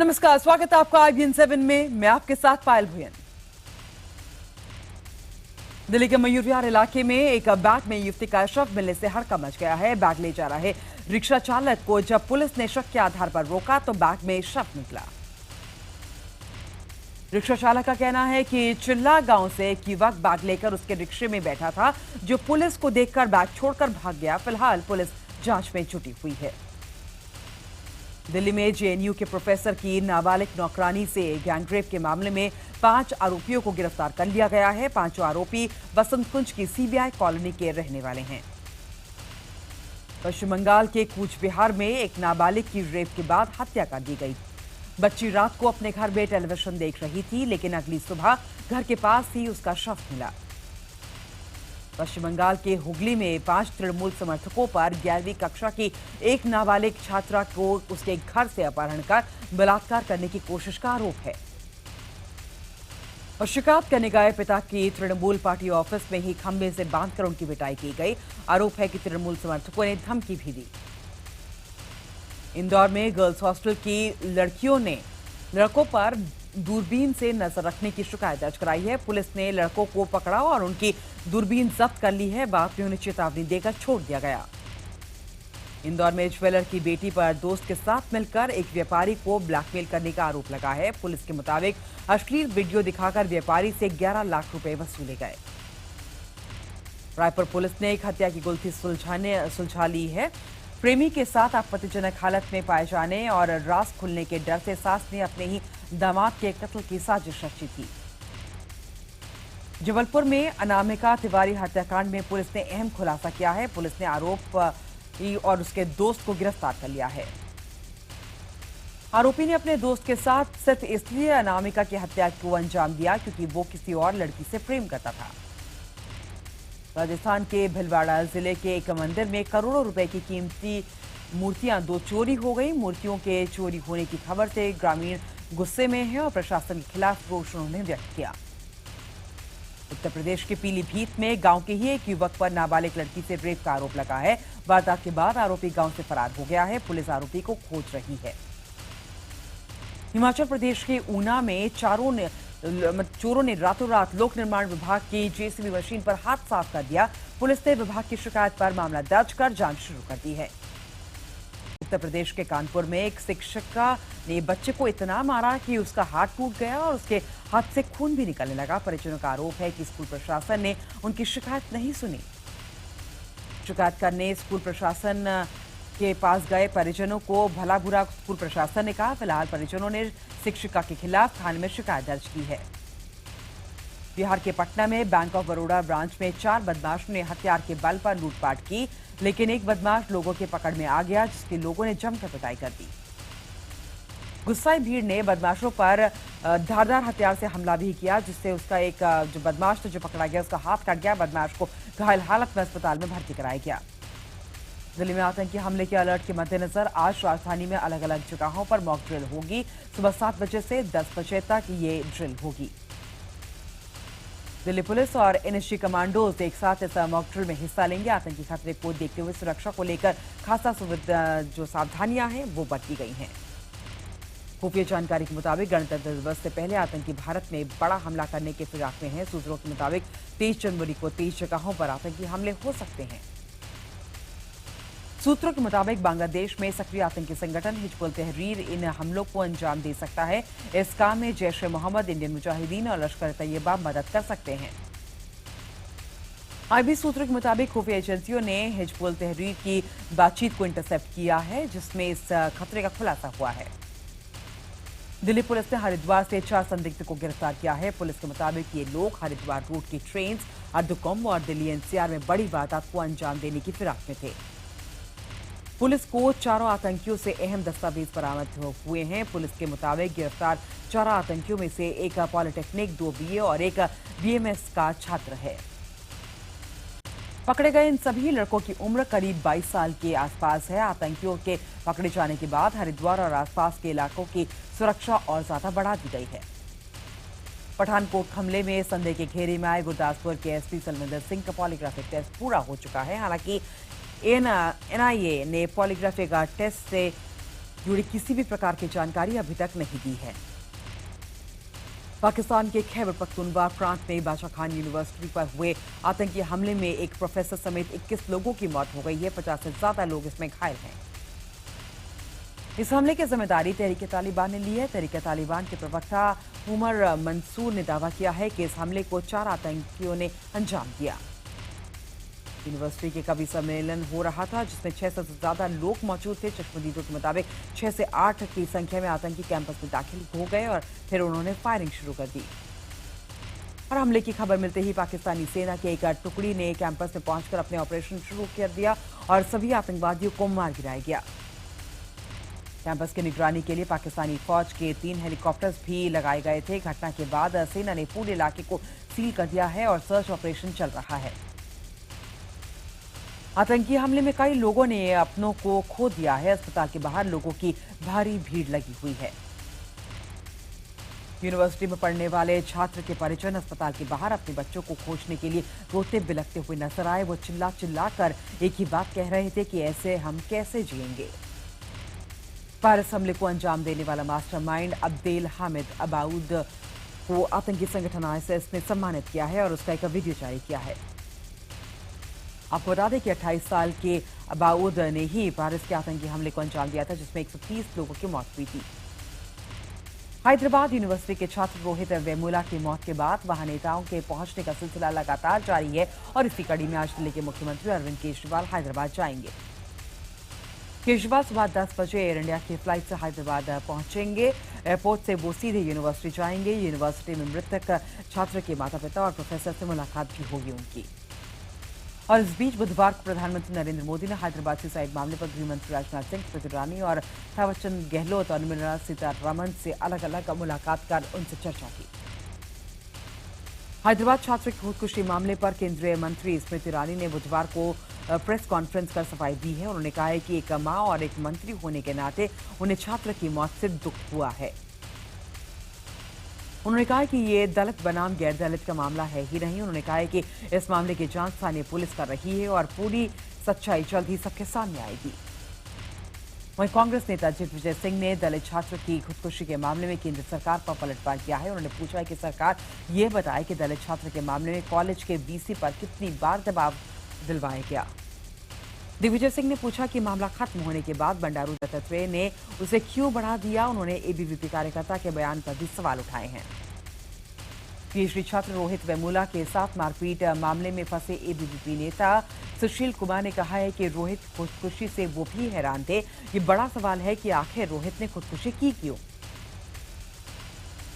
नमस्कार, स्वागत है आपका IBN7 में। मैं आपके साथ पायल भुयन। दिल्ली के मयूर विहार इलाके में एक बैग में युवती का शव मिलने से हड़कंप मच गया है। बैग ले जा रहे रिक्शा चालक को जब पुलिस ने शक के आधार पर रोका तो बैग में शव निकला। रिक्शा चालक का कहना है कि चिल्ला गांव से एक युवक बैग लेकर उसके रिक्शे में बैठा था, जो पुलिस को देखकर बैग छोड़कर भाग गया। फिलहाल पुलिस जांच में जुटी हुई है। दिल्ली में JNU के प्रोफेसर की नाबालिग नौकरानी से गैंगरेप के मामले में 5 आरोपियों को गिरफ्तार कर लिया गया है। 5 आरोपी बसंत कुंज की CBI कॉलोनी के रहने वाले हैं। पश्चिम बंगाल के कूच बिहार में एक नाबालिग की रेप के बाद हत्या कर दी गई। बच्ची रात को अपने घर में टेलीविजन देख रही थी, लेकिन अगली सुबह घर के पास ही उसका शव मिला। पश्चिम बंगाल के हुगली में 5 तृणमूल समर्थकों पर 11वीं कक्षा की एक नाबालिग छात्रा को उसके घर से अपहरण कर बलात्कार करने की कोशिश का आरोप है। और शिकायत करने गए पिता की तृणमूल पार्टी ऑफिस में ही खंभे से बांधकर उनकी पिटाई की गई। आरोप है कि तृणमूल समर्थकों ने धमकी भी दी। इंदौर में गर्ल्स हॉस्टल की लड़कियों ने लड़कों पर दूरबीन से नजर रखने की शिकायत दर्ज कराई है। पुलिस ने लड़कों को पकड़ा और उनकी दूरबीन जब्त कर ली है। बाद में उन्हें चेतावनी देकर छोड़ दिया गया। इंदौर में ज्वेलर की बेटी पर दोस्त के साथ मिलकर एक व्यापारी को ब्लैकमेल करने का आरोप लगा है। पुलिस के मुताबिक अश्लील वीडियो दिखाकर व्यापारी से 11 लाख रुपए वसूले गए। रायपुर पुलिस ने एक हत्या की गुत्थी सुलझा ली है। प्रेमी के साथ आपत्तिजनक हालत में पाए जाने और राज खुलने के डर से सास ने अपने ही दामाद के कत्ल की साजिश रची थी। जबलपुर में अनामिका तिवारी हत्याकांड में पुलिस ने अहम खुलासा किया है। पुलिस ने आरोपी और उसके दोस्त को गिरफ्तार कर लिया है। आरोपी ने अपने दोस्त के साथ सिर्फ इसलिए अनामिका की हत्या को अंजाम दिया क्योंकि वो किसी और लड़की से प्रेम करता था। राजस्थान के भिलवाड़ा जिले के एक मंदिर में करोड़ों रुपए की कीमती मूर्तियां 2 चोरी हो गई। मूर्तियों के चोरी होने की खबर से ग्रामीण गुस्से में है और प्रशासन के खिलाफ रोष उन्होंने व्यक्त किया। उत्तर प्रदेश के पीलीभीत में गांव के ही एक युवक पर नाबालिग लड़की से रेप का आरोप लगा है। वारदात के बाद आरोपी गांव से फरार हो गया है। पुलिस आरोपी को खोज रही है। हिमाचल प्रदेश के ऊना में चोरों ने रातों रात लोक निर्माण विभाग की JCB मशीन पर हाथ साफ कर दिया। पुलिस ने विभाग की शिकायत पर मामला दर्ज कर जांच शुरू कर दी है। उत्तर प्रदेश के कानपुर में एक शिक्षिका ने बच्चे को इतना मारा कि उसका हाथ टूट गया और उसके हाथ से खून भी निकलने लगा। परिजनों का आरोप है कि स्कूल प्रशासन ने उनकी शिकायत नहीं सुनी। शिकायत करने स्कूल प्रशासन के पास गए परिजनों को भला बुरा स्कूल प्रशासन ने कहा। फिलहाल परिजनों ने शिक्षिका के खिलाफ थाने में शिकायत दर्ज की है। बिहार के पटना में बैंक ऑफ बड़ौदा ब्रांच में 4 बदमाशों ने हथियार के बल पर लूटपाट की, लेकिन एक बदमाश लोगों के पकड़ में आ गया, जिसके लोगों ने जमकर पिटाई कर दी। गुस्साई भीड़ ने बदमाशों पर धारदार हथियार से हमला भी किया, जिससे उसका एक जो बदमाश था जो पकड़ा गया उसका हाथ कट गया। बदमाश को घायल हालत में अस्पताल में भर्ती कराया गया। दिल्ली में आतंकी हमले के अलर्ट के मद्देनजर आज राजधानी में अलग अलग जगहों पर मॉक ड्रिल होगी। सुबह 7 बजे से 10 बजे तक ये ड्रिल होगी। दिल्ली पुलिस और NSG कमांडोज एक साथ इस मॉक ड्रिल में हिस्सा लेंगे। आतंकी खतरे को देखते हुए सुरक्षा को लेकर खासा जो सावधानियां हैं वो बरती गई हैं। खुफिया जानकारी के मुताबिक गणतंत्र दिवस से पहले आतंकी भारत में बड़ा हमला करने के फिराक में हैं। सूत्रों के मुताबिक 23 जनवरी को 23 जगहों पर आतंकी हमले हो सकते हैं। सूत्रों के मुताबिक बांग्लादेश में सक्रिय आतंकी संगठन हिजबुल तहरीर इन हमलों को अंजाम दे सकता है। इस काम में जैश ए मोहम्मद, इंडियन मुजाहिदीन और लश्कर तैयबा मदद कर सकते हैं। IB सूत्रों के मुताबिक खुफिया एजेंसियों ने हिजबुल तहरीर की बातचीत को इंटरसेप्ट किया है, जिसमें इस खतरे का खुलासा हुआ है। दिल्ली पुलिस ने हरिद्वार से 4 संदिग्ध को गिरफ्तार किया है। पुलिस के मुताबिक ये लोग हरिद्वार रूट की ट्रेन अर्धकुंभ और दिल्ली NCR में बड़ी वारदात को अंजाम देने की फिराक में थे। पुलिस को चारों आतंकियों से अहम दस्तावेज बरामद हुए हैं। पुलिस के मुताबिक गिरफ्तार 4 आतंकियों में से एक पॉलिटेक्निक, 2 BA और एक BMS का छात्र है। पकड़े गए इन सभी लड़कों की उम्र करीब 22 साल के आसपास है। आतंकियों के पकड़े जाने के बाद हरिद्वार और आसपास के इलाकों की सुरक्षा और ज्यादा बढ़ा दी गई है। पठानकोट हमले में संदेह के घेरे में आए गुरदासपुर के SP सलविंदर सिंह का पॉलीग्राफिक टेस्ट पूरा हो चुका है। हालांकि NIA ने पॉलीग्राफिक टेस्ट से जुड़ी किसी भी प्रकार की जानकारी अभी तक नहीं दी है। पाकिस्तान के खैबर पख्तूनख्वा प्रांत में बादशाह खान यूनिवर्सिटी पर हुए आतंकी हमले में एक प्रोफेसर समेत 21 लोगों की मौत हो गई है। 50 से ज्यादा लोग इसमें घायल हैं। इस हमले की जिम्मेदारी तहरीक तालिबान ने ली है। तहरीक तालिबान के प्रवक्ता उमर मंसूर ने दावा किया है कि इस हमले को 4 आतंकियों ने अंजाम दिया। यूनिवर्सिटी के कवि सम्मेलन हो रहा था जिसमें 600 से ज्यादा लोग मौजूद थे। चश्मदीदों के मुताबिक 6 से 8 की संख्या में आतंकी कैंपस में दाखिल हो गए और फिर उन्होंने फायरिंग शुरू कर दी। और हमले की खबर मिलते ही पाकिस्तानी सेना की एक टुकड़ी ने कैंपस में पहुंचकर अपने ऑपरेशन शुरू कर दिया और सभी आतंकवादियों को मार गिराया गया। कैंपस की निगरानी के लिए पाकिस्तानी फौज के 3 हेलीकॉप्टर्स भी लगाए गए थे। घटना के बाद सेना ने पूरे इलाके को सील कर दिया है और सर्च ऑपरेशन चल रहा है। आतंकी हमले में कई लोगों ने अपनों को खो दिया है। अस्पताल के बाहर लोगों की भारी भीड़ लगी हुई है। यूनिवर्सिटी में पढ़ने वाले छात्र के परिजन अस्पताल के बाहर अपने बच्चों को खोजने के लिए रोते बिलखते हुए नजर आए। वो चिल्ला चिल्ला कर एक ही बात कह रहे थे कि ऐसे हम कैसे जिएंगे। पारस हमले को अंजाम देने वाला मास्टरमाइंड अब्देल हामिद अबाउद को आतंकी संगठन आईएसआईएस ने सम्मानित किया है और उसका एक वीडियो जारी किया है। आपको बता दें कि 28 साल के अबाउद ने ही पारस के आतंकी हमले को अंजाम दिया था जिसमें 130 लोगों की मौत हुई थी। हैदराबाद यूनिवर्सिटी के छात्र रोहित वेमुला की मौत के बाद वहां नेताओं के पहुंचने का सिलसिला लगातार जारी है और इसी कड़ी में आज दिल्ली के मुख्यमंत्री अरविंद केजरीवाल हैदराबाद जाएंगे। केजरीवाल सुबह 10 बजे एयर इंडिया की फ्लाइट से हैदराबाद पहुंचेंगे। एयरपोर्ट से वो सीधे यूनिवर्सिटी जाएंगे। यूनिवर्सिटी में मृतक छात्र के माता पिता और प्रोफेसर से मुलाकात भी होगी उनकी। और इस बीच बुधवार को प्रधानमंत्री नरेंद्र मोदी ने हैदराबाद सुसाइड मामले पर गृहमंत्री राजनाथ सिंह, स्मृति ईरानी और थावरचंद गहलोत और निर्मला सीतारमण से अलग अलग मुलाकात कर उनसे चर्चा की। हैदराबाद छात्र की खुदकुशी मामले पर केंद्रीय मंत्री स्मृति ईरानी ने बुधवार को प्रेस कॉन्फ्रेंस कर सफाई दी है। उन्होंने कहा है कि एक मां और एक मंत्री होने के नाते उन्हें छात्र की मौत से दुख हुआ है। उन्होंने कहा कि ये दलित बनाम गैर दलित का मामला है ही नहीं। उन्होंने कहा है कि इस मामले की जांच स्थानीय पुलिस कर रही है और पूरी सच्चाई जल्द ही सबके सामने आएगी। वहीं कांग्रेस नेता दिग्विजय सिंह ने दलित छात्र की खुदकुशी के मामले में केंद्र सरकार पर पलटवार किया है। उन्होंने पूछा है कि सरकार ये बताए कि दलित छात्र के मामले में कॉलेज के वीसी पर कितनी बार दबाव दिलवाया गया। दिग्विजय सिंह ने पूछा कि मामला खत्म होने के बाद बंडारू दत्तात्रेय ने उसे क्यों बढ़ा दिया। उन्होंने एबीवीपी कार्यकर्ता के बयान पर भी सवाल उठाए हैं। पीएचडी छात्र रोहित वेमुला के साथ मारपीट मामले में फंसे एबीवीपी नेता सुशील कुमार ने कहा है कि रोहित खुदकुशी से वो भी हैरान थे। ये बड़ा सवाल है कि आखिर रोहित ने खुदकुशी की क्यों।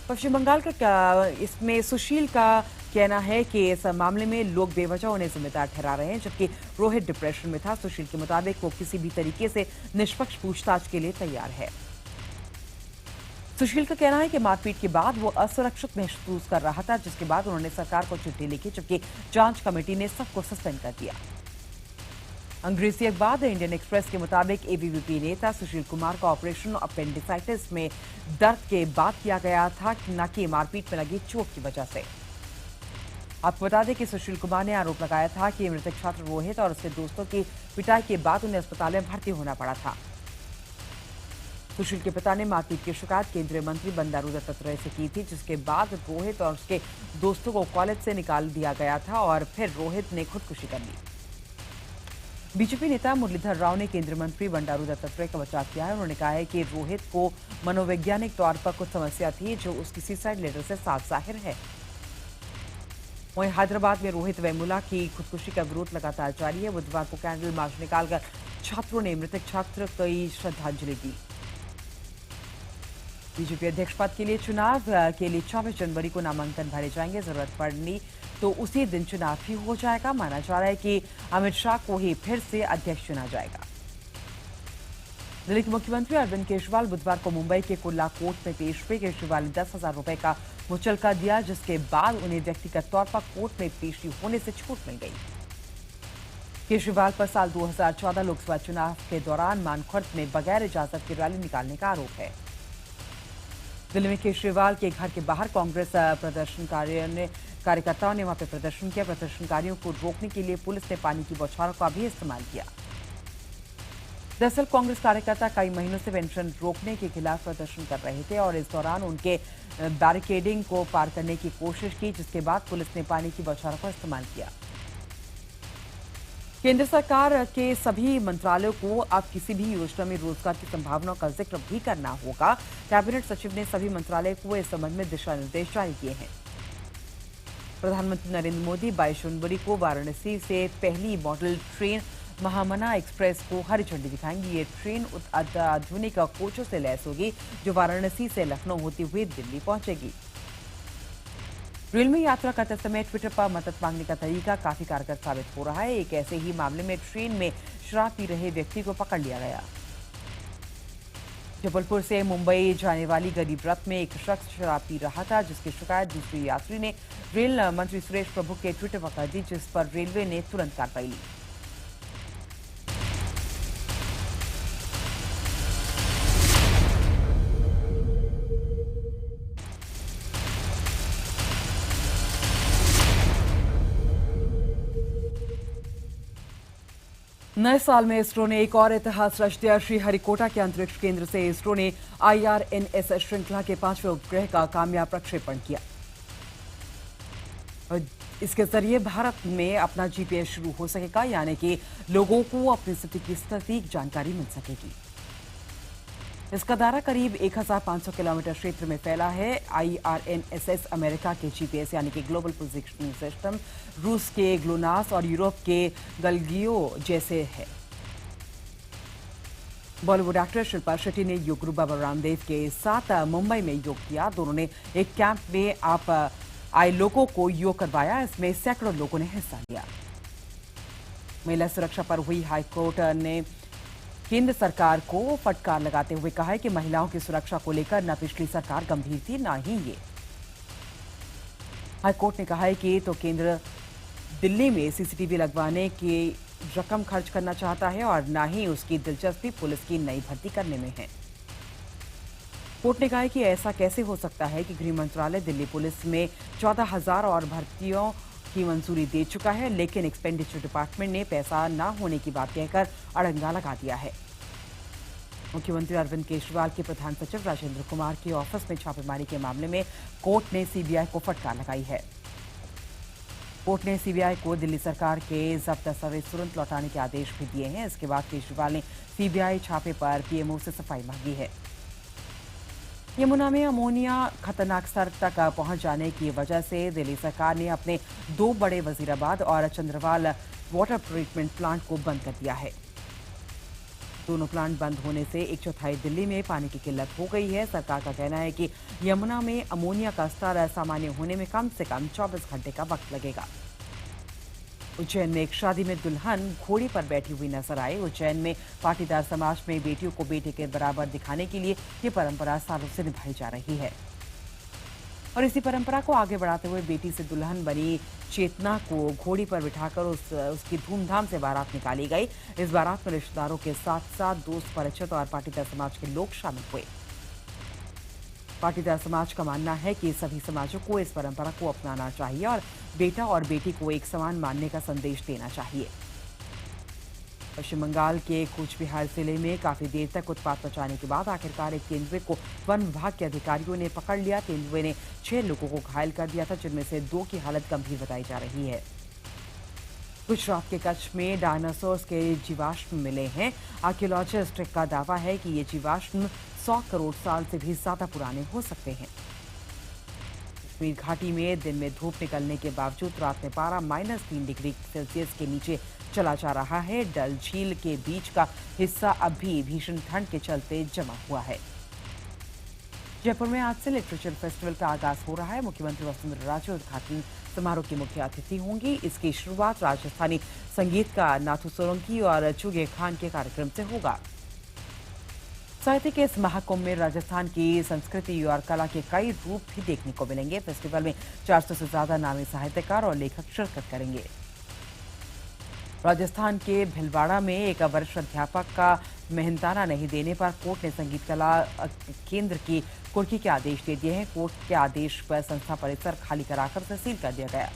पश्चिम बंगाल का इसमें सुशील का कहना है कि इस मामले में लोग बेवजह उन्हें जिम्मेदार ठहरा रहे हैं, जबकि रोहित डिप्रेशन में था। सुशील के मुताबिक वो किसी भी तरीके से निष्पक्ष पूछताछ के लिए तैयार है। सुशील का कहना है कि मारपीट के बाद वो असुरक्षित महसूस कर रहा था, जिसके बाद उन्होंने सरकार को चिट्ठी लिखी, जबकि जांच कमेटी ने सबको सस्पेंड कर दिया। अंग्रेजी अखबार द इंडियन एक्सप्रेस के मुताबिक एबीवीपी नेता सुशील कुमार का ऑपरेशन अपेंडिसाइटिस में दर्द के बाद किया गया था, न कि मारपीट में लगी चोट की वजह से। आपको बता दें कि सुशील कुमार ने आरोप लगाया था कि मृतक छात्र रोहित और उसके दोस्तों की पिटाई के बाद उन्हें अस्पताल में भर्ती होना पड़ा था। सुशील के पिता ने मारपीट की शिकायत केंद्रीय मंत्री बंडारू दत्तात्रेय से की थी, जिसके बाद रोहित और उसके दोस्तों को कॉलेज से निकाल दिया गया था और फिर रोहित ने खुदकुशी कर ली। बीजेपी नेता मुरलीधर राव ने केंद्रीय मंत्री बंडारू दत्तात्रेय का बचाव किया है। उन्होंने कहा है कि रोहित को मनोवैज्ञानिक तौर पर कुछ समस्या थी, जो उसकी सुसाइड लेटर से साफ जाहिर है। वहीं हैदराबाद में रोहित वेमुला की खुदकुशी का विरोध लगातार जारी है। बुधवार को कैंडल मार्च निकालकर छात्रों ने मृतक छात्र को श्रद्धांजलि दी। बीजेपी अध्यक्ष पद के लिए चुनाव के लिए 24 जनवरी को नामांकन भरे जाएंगे। जरूरत पड़नी तो उसी दिन चुनाव भी हो जाएगा। माना जा रहा है कि अमित शाह को ही फिर से अध्यक्ष चुना जाएगा। दिल्ली के मुख्यमंत्री अरविंद केजरीवाल बुधवार को मुंबई के कुर्ला कोर्ट में पेश हुए। केजरीवाल ने 10,000 रुपए का मुचलका दिया, जिसके बाद उन्हें व्यक्तिगत तौर पर कोर्ट में पेशी होने से छूट मिल गई। केजरीवाल पर साल 2014 लोकसभा चुनाव के दौरान मानखुर्द में बगैर इजाजत की रैली निकालने का आरोप है। दिल्ली में केजरीवाल के घर के बाहर कांग्रेस कार्यकर्ताओं ने वहां पर प्रदर्शन किया। प्रदर्शनकारियों को रोकने के लिए पुलिस ने पानी की बौछारों का भी इस्तेमाल किया। दरअसल कांग्रेस कार्यकर्ता कई महीनों से पेंशन रोकने के खिलाफ प्रदर्शन कर रहे थे और इस दौरान उनके बैरिकेडिंग को पार करने की कोशिश की, जिसके बाद पुलिस ने पानी की बौछारों का इस्तेमाल किया। केंद्र सरकार के सभी मंत्रालयों को अब किसी भी योजना में रोजगार की संभावनाओं का जिक्र भी करना होगा। कैबिनेट सचिव ने सभी मंत्रालय को इस संबंध में दिशा निर्देश जारी किए हैं। प्रधानमंत्री नरेंद्र मोदी 22 जनवरी को वाराणसी से पहली मॉडल ट्रेन महामना एक्सप्रेस को हरी झंडी दिखाएंगी। ये ट्रेन आधुनिक कोचों से लैस होगी, जो वाराणसी से लखनऊ होती हुई दिल्ली पहुंचेगी। रेल में यात्रा करते समय ट्विटर पर मदद मांगने का तरीका काफी कारगर साबित हो रहा है। एक ऐसे ही मामले में ट्रेन में शराब पी रहे व्यक्ति को पकड़ लिया गया। जबलपुर से मुंबई जाने वाली गरीब रथ में एक शख्स शराब पी रहा था, जिसकी शिकायत दूसरे यात्री ने रेल मंत्री सुरेश प्रभु के ट्विटर पर कर दी, जिस पर रेलवे ने तुरंत कार्रवाई ली। नए साल में इसरो ने एक और इतिहास रच दिया। श्रीहरिकोटा के अंतरिक्ष केंद्र से इसरो ने IRNS श्रृंखला के 5वें उपग्रह का कामयाब प्रक्षेपण किया। और इसके जरिए भारत में अपना GPS शुरू हो सकेगा, यानी कि लोगों को अपनी स्थिति की सटीक जानकारी मिल सकेगी। इसका दायरा करीब 1500 किलोमीटर क्षेत्र में फैला है। IRNSS अमेरिका के GPS यानी कि ग्लोबल पोजिशनिंग सिस्टम, रूस के ग्लोनास और यूरोप के गलगियो जैसे है। बॉलीवुड एक्टर शिल्पा शेट्टी ने योग गुरु बाबा रामदेव के साथ मुंबई में योग किया। दोनों ने एक कैंप में आए लोगों को योग करवाया। इसमें सैकड़ों लोगों ने हिस्सा लिया। महिला सुरक्षा पर हुई हाईकोर्ट ने केंद्र सरकार को फटकार लगाते हुए कहा है कि महिलाओं की सुरक्षा को लेकर न पिछली सरकार गंभीर थी, न ही ये। हाईकोर्ट ने कहा है कि तो केंद्र दिल्ली में CCTV लगवाने की रकम खर्च करना चाहता है और न ही उसकी दिलचस्पी पुलिस की नई भर्ती करने में है। कोर्ट ने कहा है कि ऐसा कैसे हो सकता है कि गृह मंत्रालय दिल्ली पुलिस में 14,000 और भर्तियों की मंजूरी दे चुका है, लेकिन एक्सपेंडिचर डिपार्टमेंट ने पैसा न होने की बात कहकर अड़ंगा लगा दिया है। मुख्यमंत्री अरविंद केजरीवाल के प्रधान सचिव राजेंद्र कुमार के ऑफिस में छापेमारी के मामले में कोर्ट ने CBI को फटकार लगाई है। कोर्ट ने CBI को दिल्ली सरकार के जब्त दस्तावेज तुरंत लौटाने के आदेश भी दिए हैं। इसके बाद केजरीवाल ने CBI छापे पर PMO से सफाई मांगी है। यमुना में अमोनिया खतरनाक स्तर तक पहुंच जाने की वजह से दिल्ली सरकार ने अपने 2 बड़े वजीराबाद और चंद्रवाल वाटर ट्रीटमेंट प्लांट को बंद कर दिया है। दोनों प्लांट बंद होने से 1/4 दिल्ली में पानी की किल्लत हो गई है। सरकार का कहना है कि यमुना में अमोनिया का स्तर सामान्य होने में कम से कम 24 घंटे का वक्त लगेगा। उज्जैन में एक शादी में दुल्हन घोड़ी पर बैठी हुई नजर आई। उज्जैन में पाटीदार समाज में बेटियों को बेटे के बराबर दिखाने के लिए ये परंपरा सालों से निभाई जा रही है और इसी परंपरा को आगे बढ़ाते हुए बेटी से दुल्हन बनी चेतना को घोड़ी पर बिठाकर उसकी धूमधाम से बारात निकाली गई। इस बारात में रिश्तेदारों के साथ साथ दोस्त, परिचित और पाटीदार समाज के लोग शामिल हुए। पाटीदार समाज का मानना है कि सभी समाजों को इस परंपरा को अपनाना चाहिए और बेटा और बेटी को एक समान मानने का संदेश देना चाहिए। पश्चिम बंगाल के कूच बिहार जिले में काफी देर तक उत्पात मचाने के बाद आखिरकार एक तेंदुए को वन विभाग के अधिकारियों ने पकड़ लिया। तेंदुए ने 6 लोगों को घायल कर दिया था, जिनमें से 2 की हालत गंभीर बताई जा रही है। गुजरात के कच्छ में डायनासोर्स के जीवाश्म मिले हैं। आर्कियोलॉजिस्ट का दावा है कि ये जीवाश्म 100 करोड़ साल से भी ज्यादा पुराने हो सकते हैं। कश्मीर घाटी में दिन में धूप निकलने के बावजूद रात में पारा -3 डिग्री सेल्सियस के नीचे चला जा रहा है। डल झील के बीच का हिस्सा अब भी भीषण ठंड के चलते जमा हुआ है। जयपुर में आज से लिटरेचर फेस्टिवल का आगाज हो रहा है। मुख्यमंत्री वसुंधरा राजे उद्घाटन समारोह की मुख्य अतिथि होंगी। इसकी शुरुआत राजस्थानी संगीत का नाथू सोलंकी और चुगे खान के कार्यक्रम से होगा। साहित्य के इस महाकुंभ में राजस्थान की संस्कृति और कला के कई रूप भी देखने को मिलेंगे। फेस्टिवल में 400 से ज्यादा नामी साहित्यकार और लेखक शिरकत करेंगे। राजस्थान के भिलवाड़ा में एक वरिष्ठ अध्यापक का मेहनताना नहीं देने पर कोर्ट ने संगीत कला केंद्र की कुर्की के आदेश दे दिए हैं। कोर्ट के आदेश पर संस्था परिसर खाली कराकर उसे सील कर दिया गया।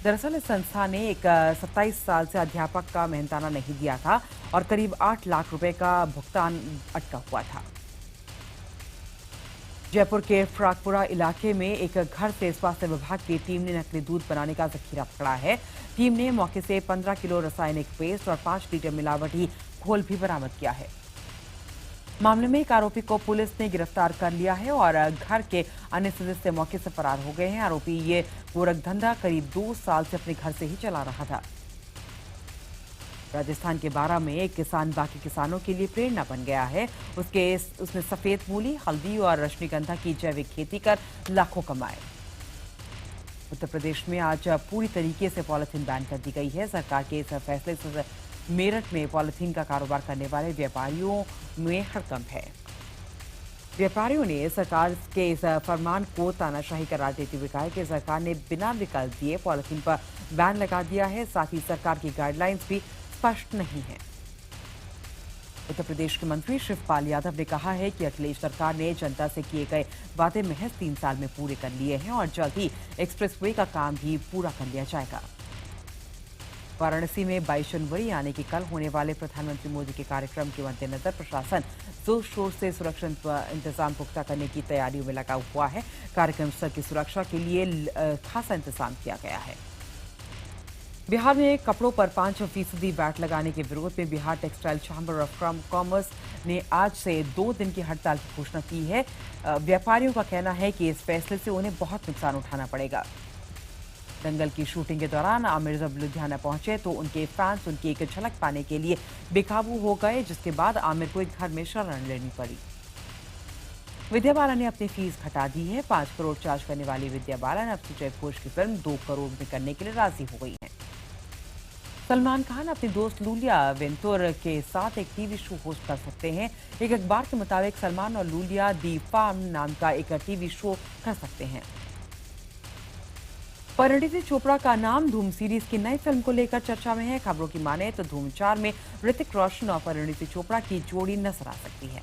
दरअसल इस संस्था ने एक 27 साल से अध्यापक का मेहनताना नहीं दिया था और करीब 8 लाख रुपए का भुगतान अटका हुआ था। जयपुर के फ्राकपुरा इलाके में एक घर से स्वास्थ्य विभाग की टीम ने नकली दूध बनाने का जखीरा पकड़ा है। टीम ने मौके से 15 किलो रासायनिक पेस्ट और 5 लीटर मिलावटी घोल भी बरामद किया है। मामले में एक आरोपी को पुलिस ने गिरफ्तार कर लिया है और घर के अन्य सदस्य मौके से फरार हो गए हैं। आरोपी ये गोरख धंधा करीब 2 साल से अपने घर से ही चला रहा था। राजस्थान के बारां में एक किसान बाकी किसानों के लिए प्रेरणा बन गया है। उसने सफेद मूली, हल्दी और रजनीगंधा की जैविक खेती कर लाखों कमाए। उत्तर प्रदेश में आज पूरी तरीके से पॉलिथीन बैन कर दी गई है। सरकार के इस फैसले से मेरठ में पॉलिथीन का कारोबार करने वाले व्यापारियों में हड़कंप है। व्यापारियों ने सरकार के इस फरमान को तानाशाही करार देते हुए कहा है कि सरकार ने बिना विकल्प दिए पॉलिथीन पर बैन लगा दिया है। साथ ही सरकार की गाइडलाइंस भी स्पष्ट नहीं है। उत्तर प्रदेश के मंत्री शिवपाल यादव ने कहा है कि अखिलेश सरकार ने जनता से किए गए वादे महज 3 साल में पूरे कर लिए हैं और जल्द ही एक्सप्रेसवे का काम भी पूरा कर लिया जाएगा। वाराणसी में 22 जनवरी यानी कि कल होने वाले प्रधानमंत्री मोदी के कार्यक्रम के मद्देनजर प्रशासन जोर शोर से सुरक्षा इंतजाम पुख्ता करने की तैयारियों में लगा हुआ है। कार्यक्रम स्थल की सुरक्षा के लिए खासा इंतजाम किया गया है। बिहार में कपड़ों पर 5% वैट लगाने के विरोध में Bihar textile chamber of commerce ने आज से 2 दिन की हड़ताल की घोषणा की है। व्यापारियों का कहना है कि इस फैसले से उन्हें बहुत नुकसान उठाना पड़ेगा। दंगल की शूटिंग के दौरान आमिर जब लुधियाना पहुंचे तो उनके फैंस उनकी एक झलक पाने के लिए बेकाबू हो गए, जिसके बाद आमिर को एक घर में शरण लेनी पड़ी। विद्या बालन ने अपनी फीस घटा दी है। 5 करोड़ चार्ज करने वाली विद्या बालन अब सुजय घोष की फिल्म 2 करोड़ में करने के लिए राजी हो गई हैं। सलमान खान अपनी दोस्त लूलिया वेंतुर के साथ एक टीवी शो होस्ट कर सकते हैं। एक अखबार के मुताबिक सलमान और लूलिया दी फार्म नाम का एक टीवी शो कर सकते हैं। परिणीति चोपड़ा का नाम धूम सीरीज की नई फिल्म को लेकर चर्चा में है। खबरों की माने तो धूम 4 में ऋतिक रोशन और परिणीति चोपड़ा की जोड़ी नजर आ सकती है।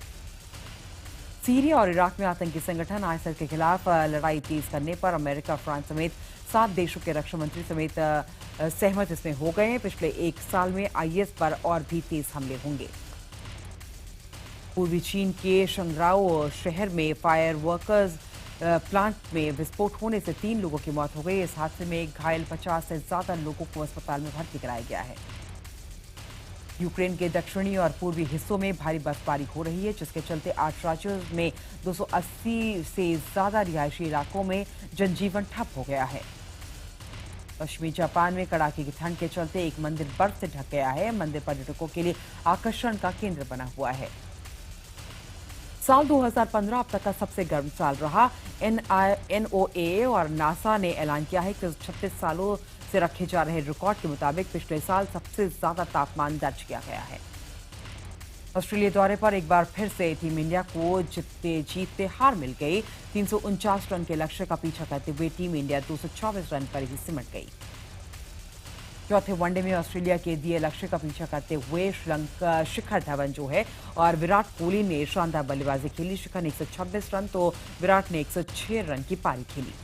सीरिया और इराक में आतंकी संगठन आईएसआईएस के खिलाफ लड़ाई तेज करने पर अमेरिका, फ्रांस समेत 7 देशों के रक्षा मंत्री समेत सहमत इसमें हो गए हैं। पिछले 1 साल में आईएस पर और भी तेज हमले होंगे। पूर्वी चीन के शंगराओ शहर में फायर वर्कर्स प्लांट में विस्फोट होने से 3 लोगों की मौत हो गई। इस हादसे में घायल 50 से ज्यादा लोगों को अस्पताल में भर्ती कराया गया है। यूक्रेन के दक्षिणी और पूर्वी हिस्सों में भारी बर्फबारी हो रही है, जिसके चलते 8 राज्यों में 280 से ज्यादा रिहायशी इलाकों में जनजीवन ठप हो गया है। पश्चिमी जापान में कड़ाके की ठंड के चलते एक मंदिर बर्फ से ढक गया है। मंदिर पर्यटकों के लिए आकर्षण का केंद्र बना हुआ है। साल 2015 अब तक का सबसे गर्म साल रहा। NOAA और नासा ने ऐलान किया है कि 36 सालों से रखे जा रहे रिकॉर्ड के मुताबिक पिछले साल सबसे ज्यादा तापमान दर्ज किया गया है। ऑस्ट्रेलिया दौरे पर एक बार फिर से टीम इंडिया को जीतते हार मिल गई। 349 रन के लक्ष्य का पीछा करते हुए टीम इंडिया 224 रन पर ही सिमट गई। चौथे वनडे में ऑस्ट्रेलिया के दिए लक्ष्य का पीछा करते हुए श्रीलंका शिखर धवन जो है और विराट कोहली ने शानदार बल्लेबाजी खेली। शिखर ने 126 रन तो विराट ने 106 रन की पारी खेली।